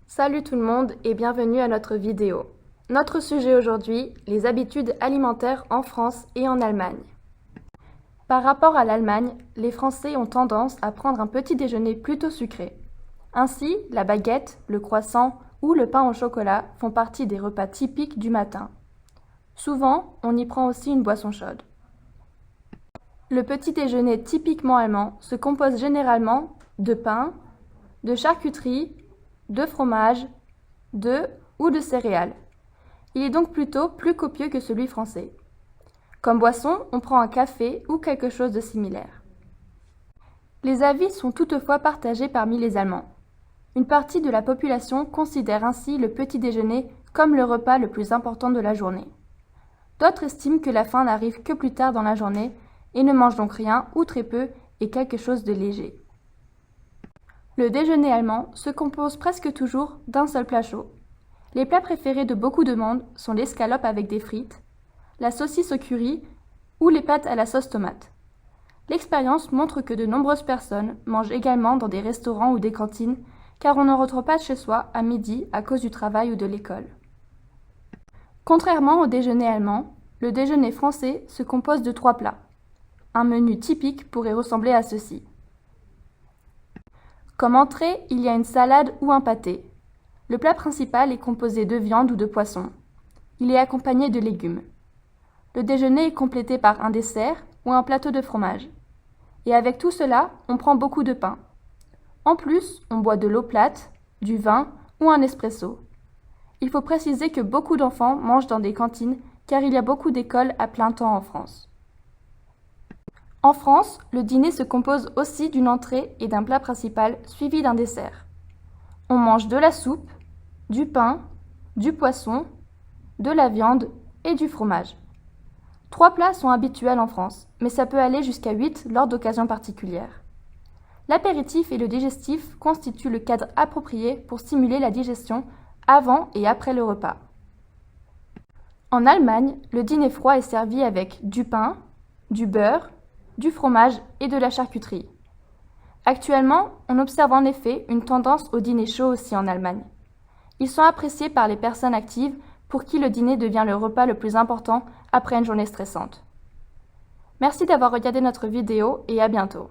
Salut tout le monde et bienvenue à notre vidéo. Notre sujet aujourd'hui, les habitudes alimentaires en France et en Allemagne. Par rapport à l'Allemagne, les Français ont tendance à prendre un petit déjeuner plutôt sucré. Ainsi, la baguette, le croissant ou le pain au chocolat font partie des repas typiques du matin. Souvent, on y prend aussi une boisson chaude. Le petit déjeuner typiquement allemand se compose généralement de pain, de charcuterie, de fromage, d'œufs ou de céréales. Il est donc plutôt plus copieux que celui français. Comme boisson, on prend un café ou quelque chose de similaire. Les avis sont toutefois partagés parmi les Allemands. Une partie de la population considère ainsi le petit déjeuner comme le repas le plus important de la journée. D'autres estiment que la faim n'arrive que plus tard dans la journée et ne mangent donc rien ou très peu et quelque chose de léger. Le déjeuner allemand se compose presque toujours d'un seul plat chaud. Les plats préférés de beaucoup de monde sont l'escalope avec des frites, la saucisse au curry ou les pâtes à la sauce tomate. L'expérience montre que de nombreuses personnes mangent également dans des restaurants ou des cantines car on ne rentre pas chez soi à midi à cause du travail ou de l'école. Contrairement au déjeuner allemand, le déjeuner français se compose de 3 plats. Un menu typique pourrait ressembler à ceci. Comme entrée, il y a une salade ou un pâté. Le plat principal est composé de viande ou de poisson. Il est accompagné de légumes. Le déjeuner est complété par un dessert ou un plateau de fromage. Et avec tout cela, on prend beaucoup de pain. En plus, on boit de l'eau plate, du vin ou un espresso. Il faut préciser que beaucoup d'enfants mangent dans des cantines car il y a beaucoup d'écoles à plein temps en France. En France, le dîner se compose aussi d'une entrée et d'un plat principal suivi d'un dessert. On mange de la soupe, du pain, du poisson, de la viande et du fromage. 3 plats sont habituels en France, mais ça peut aller jusqu'à 8 lors d'occasions particulières. L'apéritif et le digestif constituent le cadre approprié pour stimuler la digestion avant et après le repas. En Allemagne, le dîner froid est servi avec du pain, du beurre, du fromage et de la charcuterie. Actuellement, on observe en effet une tendance au dîner chaud aussi en Allemagne. Ils sont appréciés par les personnes actives pour qui le dîner devient le repas le plus important après une journée stressante. Merci d'avoir regardé notre vidéo et à bientôt.